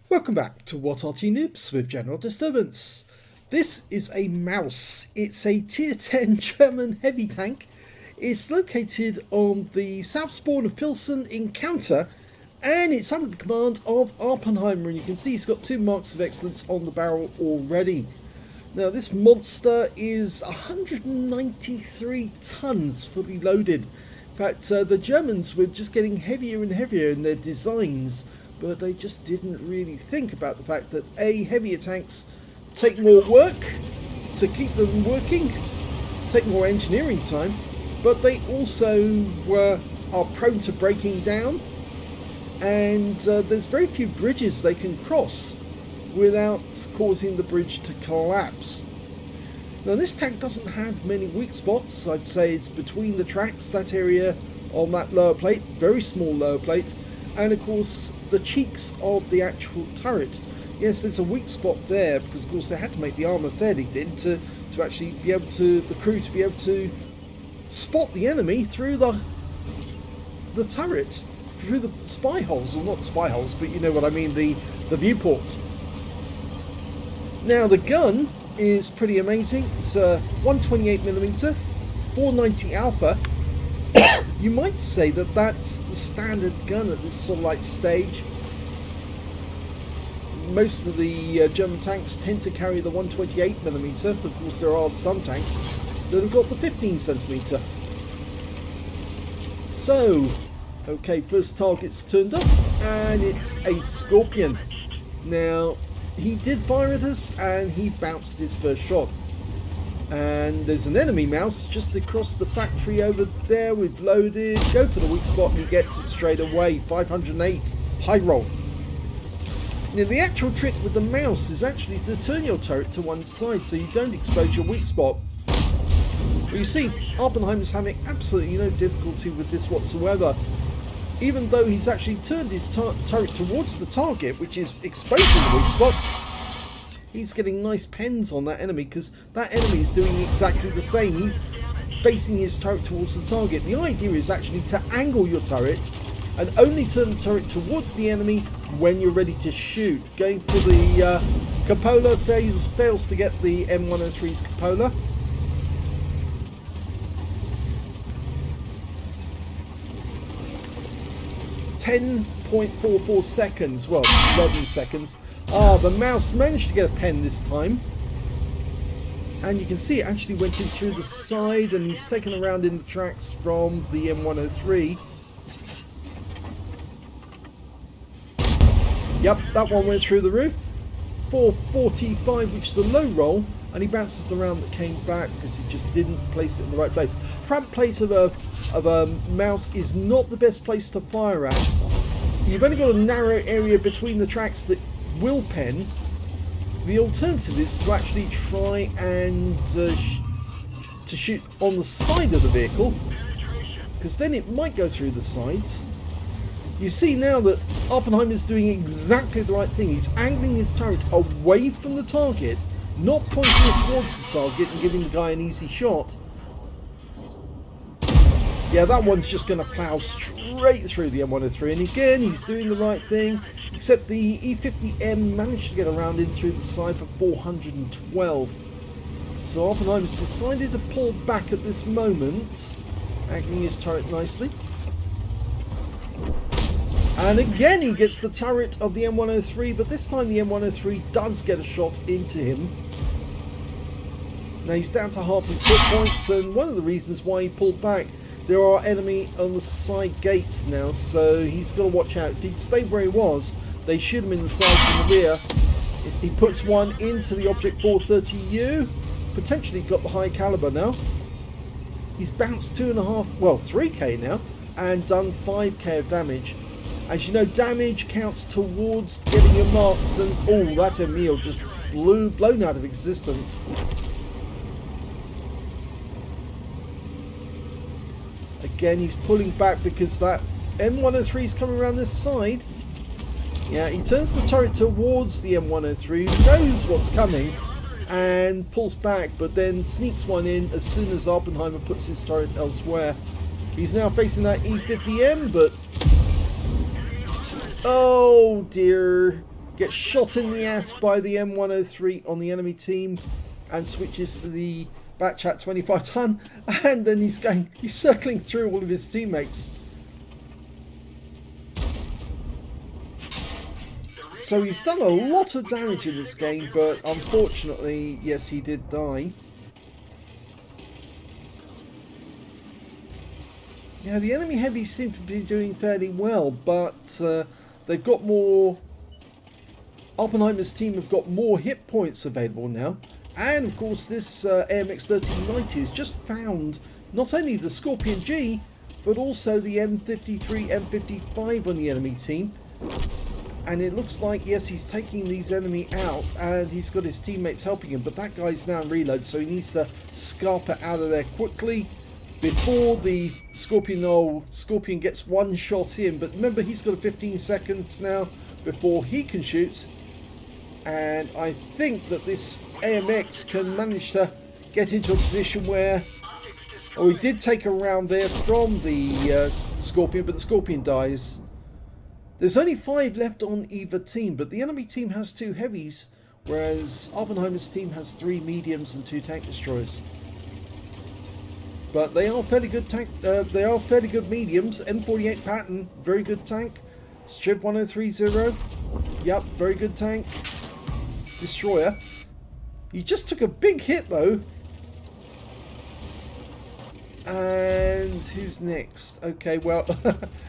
Welcome back to What Arty Noobs with General Disturbance. This is a mouse. It's a tier 10 German heavy tank. It's located on the south spawn of Pilsen Encounter, and it's under the command of Awppenheimer, and you can see he's got 2 marks of excellence on the barrel already. Now this monster is 193 tons fully loaded. In fact, the Germans were just getting heavier and heavier in their designs, but they just didn't really think about the fact that heavier tanks take more work to keep them working, take more engineering time, but they also are prone to breaking down, and there's very few bridges they can cross without causing the bridge to collapse. Now this tank doesn't have many weak spots. I'd say it's between the tracks, that area on that lower plate, very small lower plate, and of course the cheeks of the actual turret. Yes, there's a weak spot there because of course they had to make the armour fairly thin to actually be able to, the crew to be able to spot the enemy through the turret, through the spy holes, or not spy holes, but you know what I mean, the viewports. Now the gun is pretty amazing. It's a 128mm 490 Alpha. You might say that that's the standard gun at this sort of like stage. Most of the German tanks tend to carry the 128mm, but of course there are some tanks that have got the 15cm. So, okay, first target's turned up, and it's a Scorpion. Now, he did fire at us, and he bounced his first shot. And there's an enemy mouse just across the factory over there. We've loaded, go for the weak spot, and he gets it straight away. 508, high roll. Now the actual trick with the mouse is actually to turn your turret to one side so you don't expose your weak spot. But you see, Oppenheimer's having absolutely no difficulty with this whatsoever. Even though he's actually turned his turret towards the target, which is exposing the weak spot, he's getting nice pens on that enemy because that enemy is doing exactly the same. He's facing his turret towards the target. The idea is actually to angle your turret and only turn the turret towards the enemy when you're ready to shoot. Going for the cupola, fails to get the M103's cupola. .44 seconds, well, 11 seconds. The mouse managed to get a pen this time. And you can see it actually went in through the side, and he's taken around in the tracks from the M103. Yep, that one went through the roof. 445, which is a low roll, and he bounces the round that came back because he just didn't place it in the right place. Front plate of a mouse is not the best place to fire at. You've only got a narrow area between the tracks that will pen. The alternative is to actually try and to shoot on the side of the vehicle, because then it might go through the sides. You see now that Oppenheimer is doing exactly the right thing. He's angling his turret away from the target, not pointing it towards the target and giving the guy an easy shot. Yeah, that one's just going to plough straight through the M103, and again he's doing the right thing, except the E50M managed to get around in through the side for 412. So Oppenheimer's decided to pull back at this moment, angling his turret nicely. And again he gets the turret of the M103, but this time the M103 does get a shot into him. Now he's down to half his hit points, and one of the reasons why he pulled back, there are enemy on the side gates now, so he's got to watch out. If he'd stayed where he was, they shoot him in the sides and the rear. He puts one into the Object 430U, potentially got the high caliber now. He's bounced 3k now, and done 5k of damage. As you know, damage counts towards getting your marks, and oh, that Emil just blown out of existence. Again, he's pulling back because that M103 is coming around this side. Yeah, he turns the turret towards the M103, knows what's coming, and pulls back, but then sneaks one in as soon as Oppenheimer puts his turret elsewhere. He's now facing that E50M, but oh dear, gets shot in the ass by the M103 on the enemy team and switches to the Batchat 25 ton, and then he's circling through all of his teammates. So he's done a lot of damage in this game, but unfortunately, yes, he did die. Yeah, the enemy heavies seem to be doing fairly well, but they've got more... Oppenheimer's team have got more hit points available now. And of course this AMX 1390 has just found not only the Scorpion G, but also the M53, M55 on the enemy team. And it looks like, yes, he's taking these enemy out and he's got his teammates helping him. But that guy's now in reload, so he needs to scarp it out of there quickly before the Scorpion gets one shot in. But remember, he's got 15 seconds now before he can shoot. And I think that this AMX can manage to get into a position where... Oh, he did take a round there from the Scorpion, but the Scorpion dies. There's only 5 left on either team, but the enemy team has 2 heavies, whereas Oppenheimer's team has 3 mediums and 2 tank destroyers. But they are fairly good they are fairly good mediums. M48 Patton, very good tank. Strip 1030, yep, very good tank. Destroyer. He just took a big hit though. And who's next? Okay, well,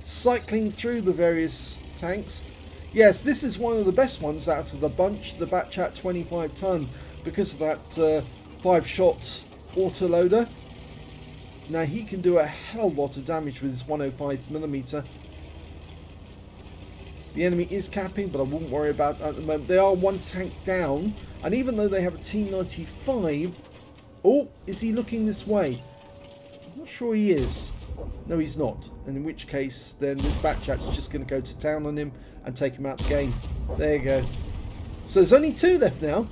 cycling through the various tanks. Yes, this is one of the best ones out of the bunch, the Batchat 25 ton, because of that 5-shot autoloader. Now he can do a hell of a lot of damage with his 105mm. The enemy is capping, but I wouldn't worry about that at the moment. They are 1 tank down, and even though they have a T95... Oh, is he looking this way? I'm not sure he is. No, he's not. And in which case, then this Batchat is just going to go to town on him and take him out of the game. There you go. So there's only 2 left now.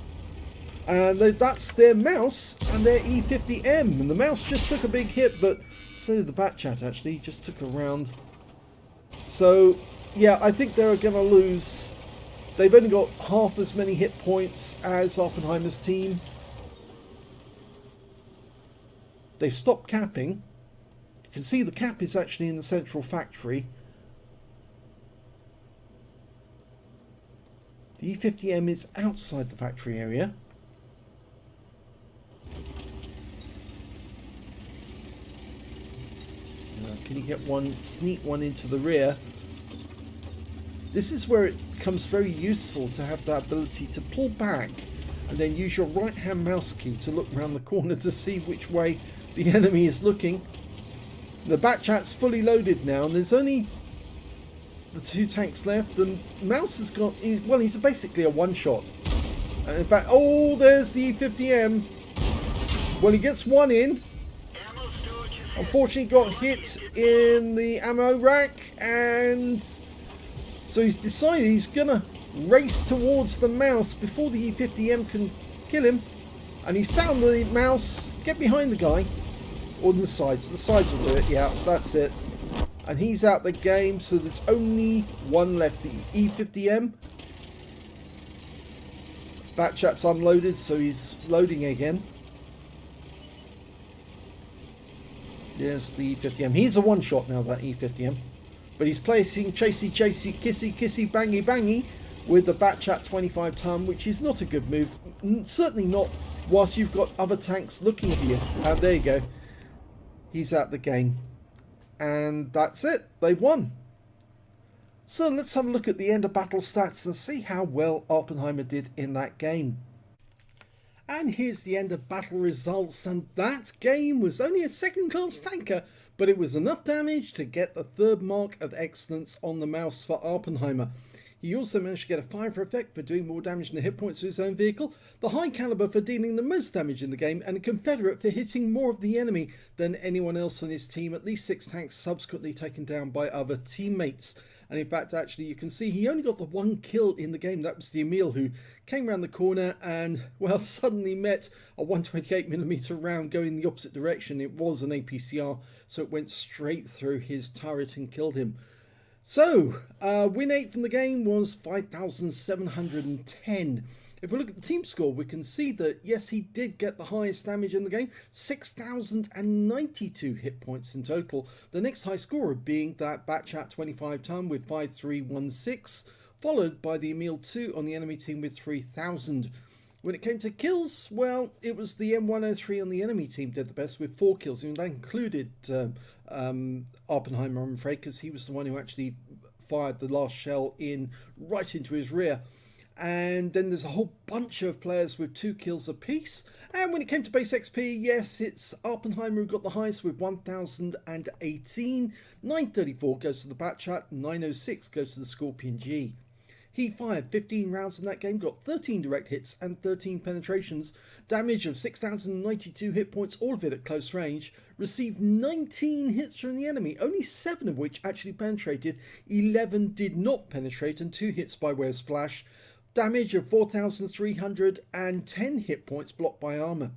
And that's their mouse and their E50M. And the mouse just took a big hit, but so did the Batchat actually. He just took a round. So, yeah, I think they're going to lose. They've only got half as many hit points as Oppenheimer's team. They've stopped capping. You can see the cap is actually in the central factory. The E50M is outside the factory area. Can you get one, sneak one into the rear? This is where it becomes very useful to have that ability to pull back and then use your right hand mouse key to look around the corner to see which way the enemy is looking. The Batchat's fully loaded now, and there's only the 2 tanks left. The mouse has got, well, he's basically a one-shot. And in fact, oh, there's the E50M. Well, he gets one in. Unfortunately, got hit in the ammo rack, and so he's decided he's gonna race towards the mouse before the E50M can kill him. And he's found the mouse. Get behind the guy. Or the sides. The sides will do it. Yeah, that's it. And he's out the game. So there's only one left. The E50M. Batchat's unloaded, so he's loading again. Yes, the E50M. He's a one-shot now, that E50M. But he's placing chasey, kissy, bangy, bangy with the Batchat 25 ton, which is not a good move. Certainly not whilst you've got other tanks looking at you. And there you go. He's out the game. And that's it. They've won. So let's have a look at the end of battle stats and see how well Oppenheimer did in that game. And here's the end of battle results, and that game was only a second-class tanker, but it was enough damage to get the 3rd mark of excellence on the mouse for Oppenheimer. He also managed to get a 5 effect for doing more damage than the hit points to his own vehicle, the high caliber for dealing the most damage in the game, and a Confederate for hitting more of the enemy than anyone else on his team, at least 6 tanks subsequently taken down by other teammates. And in fact, actually, you can see he only got the 1 kill in the game. That was the Emil, who came around the corner and, well, suddenly met a 128mm round going the opposite direction. It was an APCR, so it went straight through his turret and killed him. So, win 8 from the game was 5,710. If we look at the team score, we can see that, yes, he did get the highest damage in the game, 6,092 hit points in total. The next high scorer being that Batchat 25 ton with 5,316, followed by the Emil 2 on the enemy team with 3,000. When it came to kills, well, it was the M103 on the enemy team did the best with 4 kills, and that included Awppenheimer, I'm afraid, because he was the one who actually fired the last shell right into his rear. And then there's a whole bunch of players with 2 kills apiece. And when it came to base XP, yes, it's Awppenheimer who got the highest with 1,018. 934 goes to the Batchat, 906 goes to the Scorpion G. He fired 15 rounds in that game, got 13 direct hits and 13 penetrations, damage of 6,092 hit points, all of it at close range, received 19 hits from the enemy, only 7 of which actually penetrated, 11 did not penetrate, and 2 hits by way of splash, damage of 4,310 hit points blocked by armour.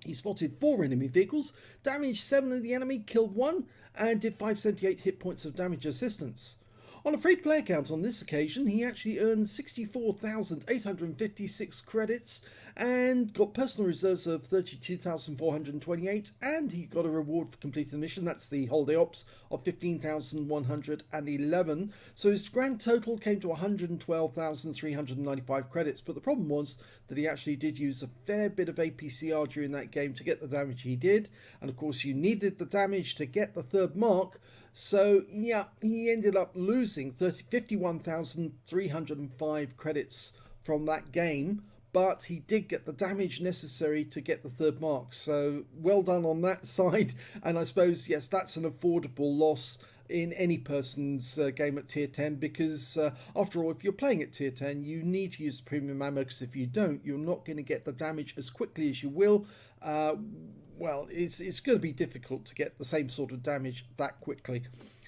He spotted 4 enemy vehicles, damaged 7 of the enemy, killed 1, and did 578 hit points of damage assistance. On a free-to-play account on this occasion, he actually earned 64,856 credits and got personal reserves of 32,428, and he got a reward for completing the mission, that's the holiday ops, of 15,111. So his grand total came to 112,395 credits, but the problem was that he actually did use a fair bit of APCR during that game to get the damage he did, and of course you needed the damage to get the 3rd mark. So yeah, he ended up losing 51,305 credits from that game, but he did get the damage necessary to get the 3rd mark. So well done on that side, and I suppose, yes, that's an affordable loss in any person's game at tier 10, because after all, if you're playing at tier 10, you need to use the premium ammo, because if you don't, you're not going to get the damage as quickly as you will. Well, it's going to be difficult to get the same sort of damage that quickly.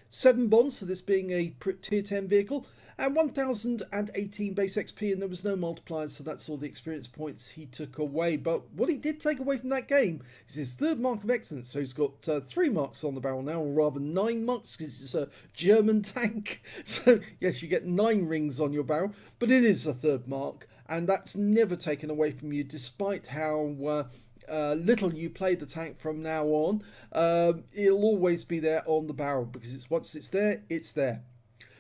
7 bonds for this being a tier 10 vehicle, and 1,018 base XP, and there was no multipliers, so that's all the experience points he took away. But what he did take away from that game is his 3rd mark of excellence, so he's got 3 marks on the barrel now, or rather 9 marks, because it's a German tank. So yes, you get 9 rings on your barrel, but it is a 3rd mark, and that's never taken away from you, despite how little you play the tank from now on. It'll always be there on the barrel, because once it's there, it's there.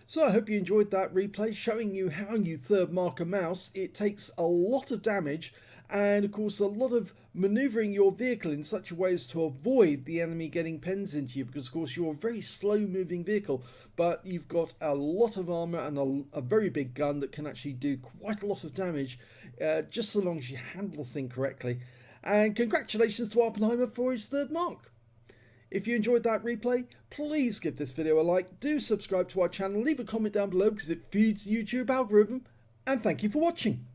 So I hope you enjoyed that replay showing you how you 3rd mark a mouse. It takes a lot of damage, and of course a lot of manoeuvring your vehicle in such a way as to avoid the enemy getting pens into you, because of course you're a very slow moving vehicle, but you've got a lot of armour and a very big gun that can actually do quite a lot of damage, just so long as you handle the thing correctly. And congratulations to Awppenheimer for his 3rd mark. If you enjoyed that replay, please give this video a like, do subscribe to our channel, leave a comment down below because it feeds the YouTube algorithm, and thank you for watching.